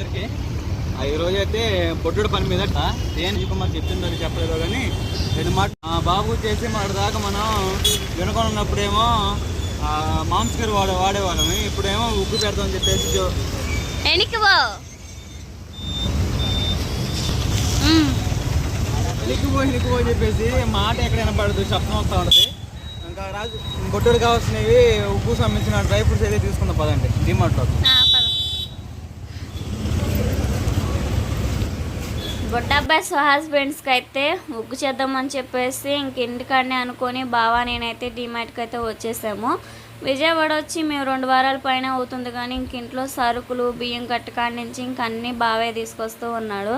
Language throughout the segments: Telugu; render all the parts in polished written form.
అందరికీ. ఈ రోజు అయితే పొట్టుడు పని మీద దేనికి మాకు చెప్తుందో చెప్పలేదో కానీ ఇది మాట బాబు చేసి మన దాకా మనం వినకొని ఉన్నప్పుడేమో మాంసకరి వాడేవాళ్ళం. ఇప్పుడేమో ఉగ్గు పెడతామని చెప్పేసి ఎనికిపో చెప్పేసి మాట ఎక్కడ వినపడదు, శబ్దం వస్తూ ఉంటుంది. ఇంకా రాజు పొట్టుడు కావాల్సినవి ఉగ్గు సంబంధించిన డ్రై ఫ్రూట్స్ అయితే తీసుకుందాం పదండి డిమార్ట్లో. బొడ్డబ్బాయి సుహాస్ ఫ్రెండ్స్కి అయితే ఉగ్గు చేద్దామని చెప్పేసి ఇంటికాడనే అనుకొని బావా నేనైతే డిమార్ట్కి అయితే వచ్చేసాము. విజయవాడ వచ్చి మేము 2 వారాల పైన అవుతుంది కానీ ఇంట్లో సరుకులు బియ్యం కట్టకాడి నుంచి అన్నీ బావే తీసుకొస్తూ ఉన్నాడు.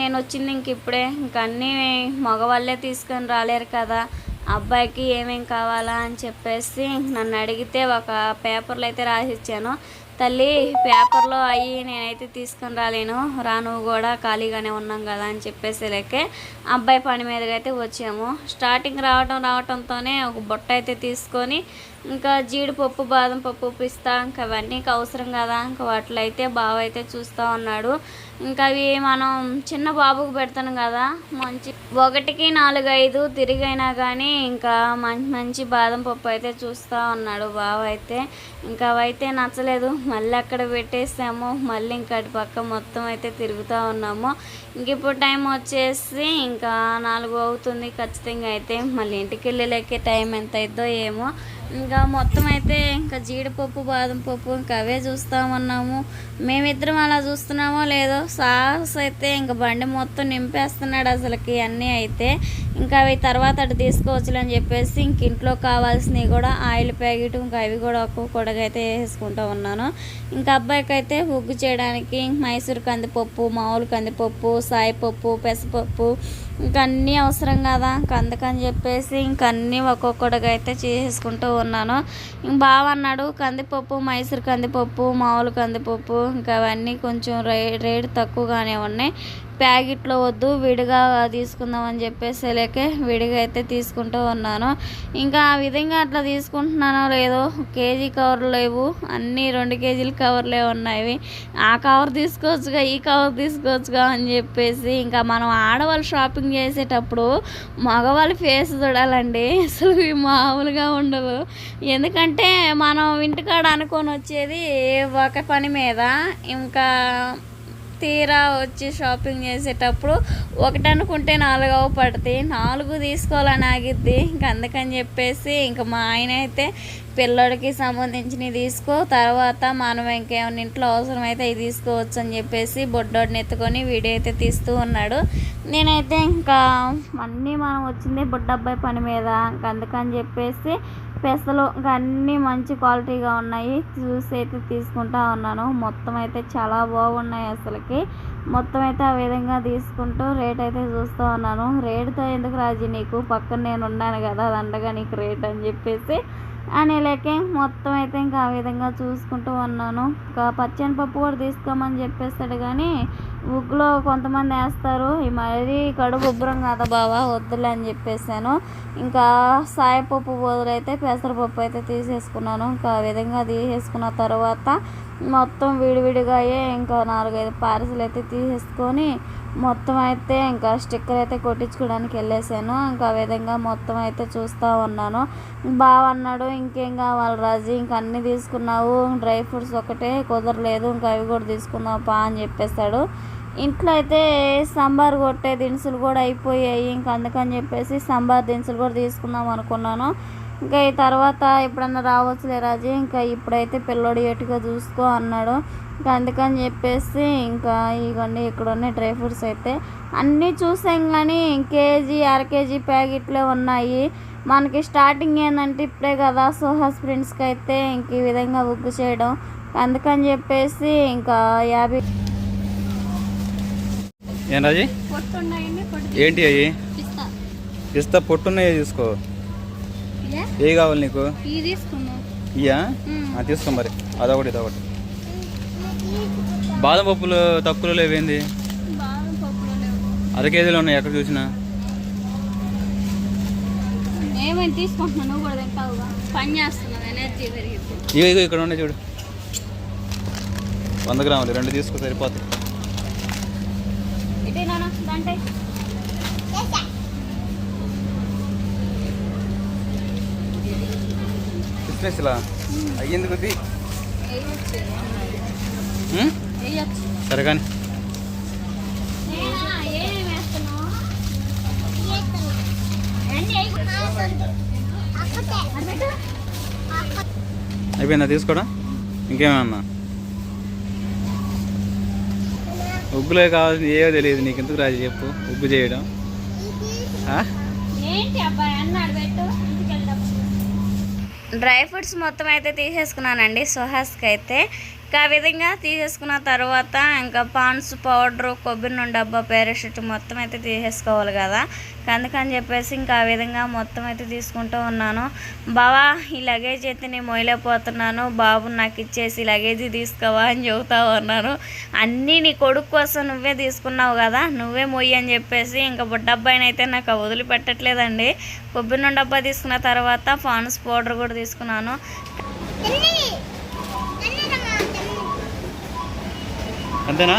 నేను వచ్చింది ఇప్పుడే అన్నీ మగవాళ్ళే తీసుకొని రాలేరు కదా, అబ్బాయికి ఏమేం కావాలా అని చెప్పేసి నన్ను అడిగితే ఒక పేపర్లో అయితే రాసిచ్చాను. తల్లి పేపర్లో అయ్యి నేనైతే తీసుకొని రాను కూడా ఖాళీగానే ఉన్నాం కదా అని చెప్పేసి లెక్కే అబ్బాయి పని మీదగా అయితే వచ్చాము. స్టార్టింగ్ రావటంతోనే ఒక బొట్ట అయితే తీసుకొని ఇంకా జీడిపప్పు బాదం పప్పు పిస్తా ఇంకా అవన్నీ అవసరం కదా, ఇంకా వాటిలో అయితే బావ అయితే చూస్తూ ఉన్నాడు. ఇంకా అవి మనం చిన్న బాబుకు పెడతాను కదా, మంచి 1కి 4-5 తిరిగైనా కానీ ఇంకా మంచి బాదం పప్పు అయితే చూస్తూ ఉన్నాడు బావ అయితే. ఇంకా అవైతే నచ్చలేదు, మళ్ళీ అక్కడ పెట్టేసాము. మళ్ళీ ఇంకా అటు పక్క మొత్తం అయితే తిరుగుతూ ఉన్నాము. ఇప్పుడు టైం వచ్చేసి ఇంకా 4 అవుతుంది ఖచ్చితంగా అయితే. మళ్ళీ ఇంటికి వెళ్ళలేకే టైం ఎంత అయిద్దో ఏమో. ఇంకా మొత్తం అయితే ఇంకా జీడిపప్పు బాదం పప్పు ఇంకా అవే చూస్తూ ఉన్నాము. మేమిద్దరం అలా చూస్తున్నామో లేదో సాహస్ అయితే ఇంకా బండి మొత్తం నింపేస్తున్నాడు అసలుకి అన్నీ అయితే. ఇంకా అవి తర్వాత అటు తీసుకోవచ్చులే అని చెప్పేసి ఇంట్లో కావాల్సినవి కూడా ఆయిల్ ప్యాకెట్ ఇంకా అవి కూడా ఒక్కొక్కటిగా అయితే వేసుకుంటూ ఉన్నాను. ఇంకా అబ్బాయికి అయితే ఉగ్గు చేయడానికి మైసూర్ కందిపప్పు, మామూలు కందిపప్పు, సాయిపప్పు, పెసరపప్పు ఇంకా అన్నీ అవసరం కదా, అందుకని చెప్పేసి అన్నీ ఒక్కొక్కటిగా అయితే చేసుకుంటూ ఉన్నాను. బావ అన్నాడు కందిపప్పు, మైసూర్ కందిపప్పు, మామూలు కందిపప్పు ఇంకా అవన్నీ కొంచెం రేటు తక్కువగానే ఉన్నాయి, ప్యాకెట్లో వద్దు విడిగా తీసుకుందామని చెప్పేసి లేకే విడిగా అయితే తీసుకుంటూ ఉన్నాను. ఇంకా ఆ విధంగా అట్లా తీసుకుంటున్నానో లేదో కేజీ కవర్లు లేవు, అన్నీ 2 కేజీల కవర్లే ఉన్నాయి. ఆ కవర్ తీసుకోవచ్చుగా ఈ కవర్ తీసుకోవచ్చుగా అని చెప్పేసి ఇంకా మనం ఆడవాళ్ళు షాపింగ్ చేసేటప్పుడు మగవాళ్ళ ఫేస్ చూడాలండి, అసలు మామూలుగా ఉండదు. ఎందుకంటే మనం ఇంటికాడ అనుకొని వచ్చేది ఒక పని మీద, ఇంకా తీరా వచ్చి షాపింగ్ చేసేటప్పుడు 1 అనుకుంటే 4 పడుతుంది, 4 తీసుకోవాలని ఆగిద్ది. ఇంక అందుకని చెప్పేసి ఇంకా మా ఆయన అయితే పిల్లడికి సంబంధించినవి తీసుకో, తర్వాత మనం ఇంకేమైనా ఇంట్లో అవసరమైతే అవి తీసుకోవచ్చు అని చెప్పేసి బొడ్డోడిని ఎత్తుకొని వీడియో అయితే తీస్తూ ఉన్నాడు. నేనైతే ఇంకా అన్నీ మనం వచ్చింది బొడ్డబ్బాయి పని మీద, ఇంక అందుకని చెప్పేసి పెసలు ఇంకా అన్నీ మంచి క్వాలిటీగా ఉన్నాయి చూసి అయితే తీసుకుంటా ఉన్నాను. మొత్తం అయితే చాలా బాగున్నాయి అసలుకి. మొత్తం అయితే ఆ విధంగా తీసుకుంటూ రేట్ అయితే చూస్తూ ఉన్నాను. రేటుతో ఎందుకు రాజీ నీకు, పక్కన నేను ఉన్నాను కదా దండగా నీకు రేట్ అని చెప్పేసి అనేలేకే మొత్తం అయితే ఇంకా ఆ విధంగా చూసుకుంటూ ఉన్నాను. ఇంకా పచ్చెనపప్పు కూడా తీసుకోమని చెప్పేస్తాడు కానీ ఉగ్గులో కొంతమంది వేస్తారు, ఈ మరీ కడుపు ఉబ్బరం కదా బావా వద్దులే అని చెప్పేసాను. ఇంకా సాయిపప్పు బదులైతే పెసరపప్పు అయితే తీసేసుకున్నాను. ఇంకా ఆ విధంగా తీసేసుకున్న తర్వాత మొత్తం విడివిడిగా ఇంకా 4-5 పార్సల్ అయితే తీసేసుకొని మొత్తం అయితే ఇంకా స్టిక్కర్ అయితే కొట్టించుకోవడానికి వెళ్ళేసాను. ఇంకా ఆ విధంగా మొత్తం అయితే చూస్తూ ఉన్నాను. బావ అన్నాడు ఇంకేం కావాలి రాజీ, ఇంక అన్నీ తీసుకున్నావు, డ్రై ఫ్రూట్స్ ఒకటే కుదరలేదు, ఇంకా అవి కూడా తీసుకున్నావు పా అని చెప్పేశాడు. ఇంట్లో అయితే సాంబార్ కొట్టే దినుసులు కూడా అయిపోయాయి, ఇంకా అందుకని చెప్పేసి సాంబార్ దినుసులు కూడా తీసుకుందాం అనుకున్నాను. ఇంకా ఈ తర్వాత ఎప్పుడన్నా రావచ్చులే రాజీ, ఇంకా ఇప్పుడైతే పిల్లోడు ఎటుగా చూసుకో అన్నాడు. ఇంకా అందుకని చెప్పేసి ఇంకా ఇవన్నీ ఇక్కడ ఉన్నాయి డ్రై ఫ్రూట్స్ అయితే అన్నీ చూసాం కానీ కేజీ 1/2 కేజీ ప్యాకెట్లే ఉన్నాయి. మనకి స్టార్టింగ్ ఏంటంటే ఇప్పుడే కదా సుహాస్ ఫ్రెండ్స్కి అయితే ఇంక ఈ విధంగా ఉగ్గు చేయడం, అందుకని చెప్పేసి ఇంకా 50 ఏంటి అవి పిస్తా పొట్టున్నాయి తీసుకో. ఏ కావాలి నీకు? ఇయ్యా తీసుకో మరి, అదొకటి ఇదొకటి. బాదం పప్పులు తక్కువలో లేవేంది, 1/2 కేజీలు ఉన్నాయి ఎక్కడ చూసినా. ఇవి ఇక్కడ ఉన్నాయి చూడు, 100 గ్రాములు 2 తీసుకో సరిపోతాయి. ఇలా అయ్యేందుకు సరే కానీ అయిపోయిందా తీసుకోవడం? ఇంకేమన్నా ఉగ్గులో కావాల్సింది ఏవో తెలియదు నీకు, ఎందుకు రాజు చెప్పు ఉగ్గు చేయడం. డ్రై ఫ్రూట్స్ మొత్తం అయితే తీసేసుకున్నానండి సుహాస్కి అయితే. ఇంకా ఆ విధంగా తీసేసుకున్న తర్వాత ఇంకా పాన్స్ పౌడరు, కొబ్బరి నూనె డబ్బా, పారాషూట్ మొత్తం అయితే తీసేసుకోవాలి కదా. అందుకని చెప్పేసి ఇంకా ఆ విధంగా మొత్తం అయితే తీసుకుంటూ ఉన్నాను. బావా ఈ లగేజ్ అయితే నేను మోయలేకపోతున్నాను, బాబు నాకు ఇచ్చేసి లగేజ్ తీసుకోవా అని చెబుతా ఉన్నాను. అన్నీ నీ కొడుకు కోసం నువ్వే తీసుకున్నావు కదా, నువ్వే మొయ్యి అని చెప్పేసి ఇంకా డబ్బాయిని అయితే నాకు వదిలిపెట్టట్లేదండి. కొబ్బరి నూనె డబ్బా తీసుకున్న తర్వాత పాన్స్ పౌడర్ కూడా తీసుకున్నాను. అంతేనా?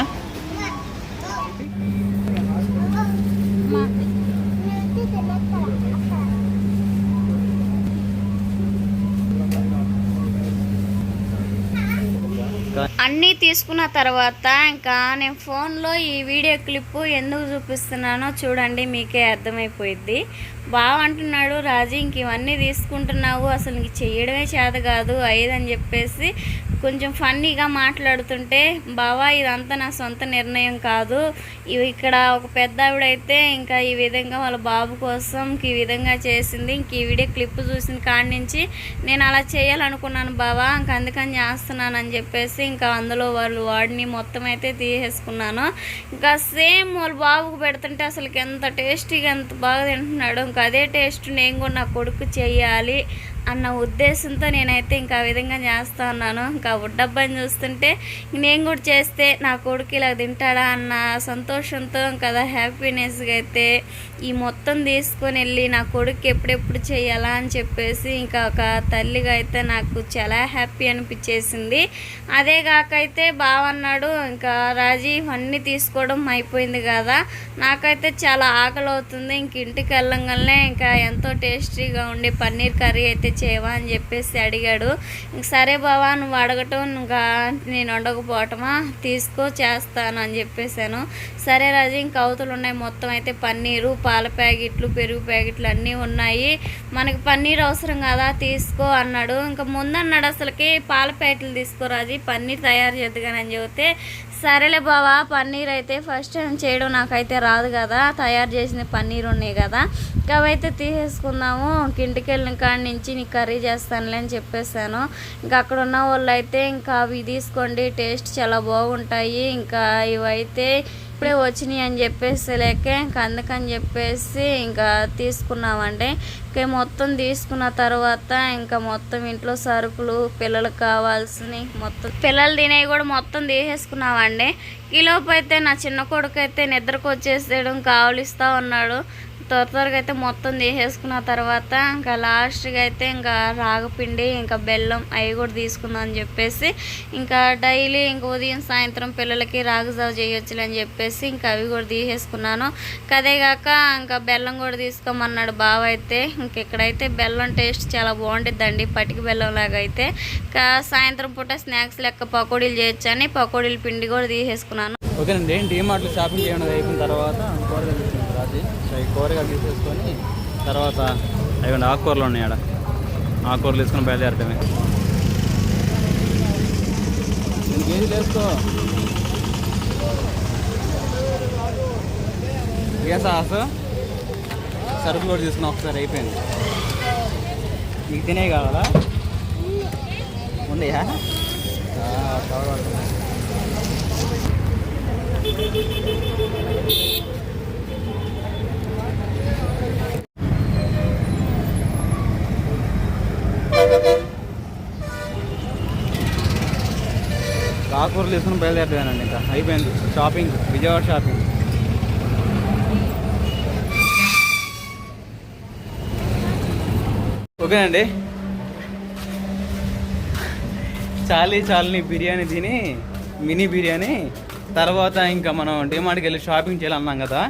అన్నీ తీసుకున్న తర్వాత ఇంకా నేను ఫోన్లో ఈ వీడియో క్లిప్ ఎందుకు చూపిస్తున్నానో చూడండి, మీకే అర్థమైపోయిద్ది. బావ అంటున్నాడు, రాజీ ఇంక ఇవన్నీ తీసుకుంటున్నావు, అసలు నీకు చెయ్యడమే చేత కాదు అని చెప్పేసి కొంచెం ఫన్నీగా మాట్లాడుతుంటే, బావా ఇదంతా నా సొంత నిర్ణయం కాదు, ఇక్కడ ఒక పెద్ద ఆవిడైతే ఇంకా ఈ విధంగా వాళ్ళ బాబు కోసం ఈ విధంగా చేసింది, ఇంక ఈ వీడియో క్లిప్ చూసిన కాడి నుంచి నేను అలా చేయాలనుకున్నాను బావా, ఇంక అందుకని చేస్తున్నానని చెప్పేసి ఇంకా అందులో వాడిని మొత్తం అయితే తీసేసుకున్నాను. ఇంకా సేమ్ వాళ్ళ బాబుకు పెడుతుంటే అసలు ఎంత టేస్టీగా ఎంత బాగా తింటున్నాడు. ఇంకా అదే టేస్ట్ నేను కూడా నా కొడుకు చెయ్యాలి అన్న ఉద్దేశంతో నేనైతే ఇంకా ఆ విధంగా చేస్తూ ఉన్నాను. ఇంకా డబ్బాని చూస్తుంటే నేను కూడా చేస్తే నా కొడుకు ఇలా తింటాడా అన్న సంతోషంతో కదా హ్యాపీనెస్గా అయితే ఈ మొత్తం తీసుకొని వెళ్ళి నా కొడుకు ఎప్పుడెప్పుడు చేయాలా అని చెప్పేసి ఇంకా ఒక తల్లిగా అయితే నాకు చాలా హ్యాపీ అనిపించేసింది. అదే కాకైతే బావన్నాడు, ఇంకా రాజీ ఇవన్నీ తీసుకోవడం అయిపోయింది కదా, నాకైతే చాలా ఆకలి అవుతుంది, ఇంక ఇంటికి వెళ్ళంగానే ఇంకా ఎంతో టేస్టీగా ఉండే పన్నీర్ కర్రీ అయితే చేయవా అని చెప్పేసి అడిగాడు. ఇంక సరే బావా నువ్వు అడగటం ఇంకా నేను వండకపోవటమా, తీసుకో చేస్తాను అని చెప్పేశాను. సరే రాజు ఇంక అవతలు ఉన్నాయి మొత్తం అయితే పన్నీరు, పాల ప్యాకెట్లు, పెరుగు ప్యాకెట్లు అన్నీ ఉన్నాయి, మనకి పన్నీర్ అవసరం కదా తీసుకో అన్నాడు. ఇంకా ముందన్నాడు అసలుకి పాల ప్యాకెట్లు తీసుకో రాజు పన్నీర్ తయారు చేద్దుగానని చెబితే, సరేలే బావా పన్నీర్ అయితే ఫస్ట్ టైం చేయడం నాకైతే రాదు కదా, తయారు చేసిన పన్నీర్ ఉన్నాయి కదా, ఇంకా అవైతే తీసేసుకుందాము, ఇంటికి వెళ్ళిన కాడి నుంచి నీకు కర్రీ చేస్తానులే అని చెప్పేసాను. ఇంకా అక్కడ ఉన్న వాళ్ళు అయితే ఇంకా అవి తీసుకోండి టేస్ట్ చాలా బాగుంటాయి, ఇంకా ఇవైతే ఇప్పుడే వచ్చినాయి అని చెప్పేసి లేక ఇంకా అందుకని చెప్పేసి ఇంకా తీసుకున్నామండి. ఇంకా మొత్తం తీసుకున్న తర్వాత ఇంకా మొత్తం ఇంట్లో సరుకులు పిల్లలకు కావాల్సినవి మొత్తం పిల్లలు తినేవి కూడా మొత్తం తీసేసుకున్నామండి. ఈలోపు అయితే నా చిన్న కొడుకు అయితే నిద్రకు వచ్చేసేయడం కావలిస్తూ ఉన్నాడు. త్వరగా అయితే మొత్తం తీసేసుకున్న తర్వాత ఇంకా లాస్ట్గా అయితే ఇంకా రాగపిండి ఇంకా బెల్లం అవి కూడా తీసుకుందాం అని చెప్పేసి ఇంకా డైలీ ఇంకా ఉదయం సాయంత్రం పిల్లలకి రాగజావ చేయొచ్చులే అని చెప్పేసి ఇంకా అవి కూడా తీసేసుకున్నాను. అదేగాక ఇంకా బెల్లం కూడా తీసుకోమన్నాడు బావ అయితే. ఇంక ఇక్కడైతే బెల్లం టేస్ట్ చాలా బాగుంటుందండి, పటికి బెల్లం లాగా అయితే. ఇంకా సాయంత్రం పూట స్నాక్స్ లెక్క పకోడీలు చేయొచ్చు అని పకోడీల పిండి కూడా తీసేసుకున్నాను. ఓకేనండి, డీమార్ట్లో షాపింగ్ చేయడం అయిపోయిన తర్వాత కూరగాయలు తీసుకున్నాను రాజీ. సో ఈ కూరగాయలు తీసేసుకొని తర్వాత అవి ఆకుకూరలు ఉన్నాయి, ఆడ ఆకుకూరలు తీసుకొని బయలుదేరటమే. 2 కేజీలు వేసుకో. ఏ సాసు సరుకులు కూడా తీసుకున్నా ఒకసారి అయిపోయింది. మీకు తినే కావాలా? ఉన్నాయా? ఆకుకూరలు తీసుకుని బయలుదేరుతానండి. ఇంకా అయిపోయింది షాపింగ్, విజయవాడ షాపింగ్. ఓకేనండి, చాలీ బిర్యానీ తిని మినీ బిర్యానీ. తర్వాత ఇంకా మనం డిమార్ట్కి వెళ్ళి షాపింగ్ చేయాలన్నాం కదా,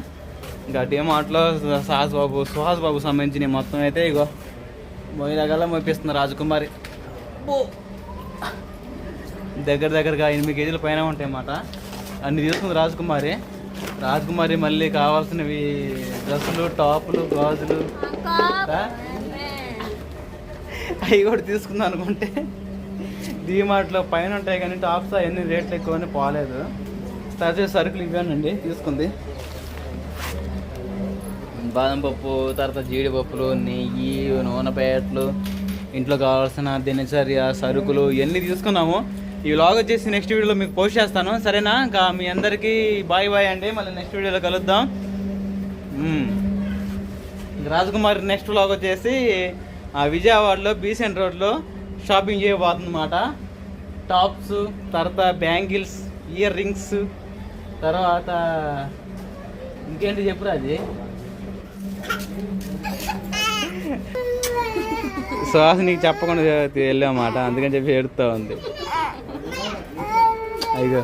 ఇంకా డిమార్ట్లో సుహాస్ బాబు సంబంధించిన మొత్తం అయితే ఇగో మొయ్యగల మోపిస్తుంది రాజకుమారి. దగ్గరగా 8 కేజీల పైన ఉంటాయి అన్నమాట. అన్ని తీసుకుంది రాజకుమారి. మళ్ళీ కావాల్సినవి డ్రెస్సులు, టాపులు, గాజులు అవి కూడా తీసుకుందాం అనుకుంటే డిమార్ట్లో పైన ఉంటాయి కానీ టాప్స్ అవన్నీ రేట్లు ఎక్కువని పోలేదు. తర్వాత సరుకులు ఇవ్వానండి తీసుకుంది. బాదం పప్పు, తర్వాత జీడిపప్పులు, నెయ్యి, నూనె ప్యాకెట్లు, ఇంట్లో కావాల్సిన దినచర్య సరుకులు ఇవన్నీ తీసుకున్నాము. ఈ వ్లాగ్ వచ్చేసి నెక్స్ట్ వీడియోలో మీకు పోస్ట్ చేస్తాను, సరేనా? ఇంకా మీ అందరికీ బాయ్ అండి. మళ్ళీ నెక్స్ట్ వీడియోలో కలుద్దాం. రాజకుమారి నెక్స్ట్ వ్లాగ్ వచ్చేసి విజయవాడలో బీసెంట్ రోడ్లో షాపింగ్ చేయబోతుంది అన్నమాట. టాప్స్, తర్వాత బ్యాంగిల్స్, ఇయర్ రింగ్స్, తర్వాత ఇంకేంటి చెప్పురా అది. సుహాస్ నీకు చెప్పకుండా వెళ్ళామాట, అందుకని చెప్పి ఏడుస్తూ ఉంది. అయ్యో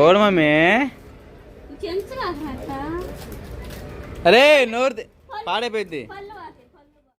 ఓడు మమ్మీ, అరే నోరు పాడైపోయింది.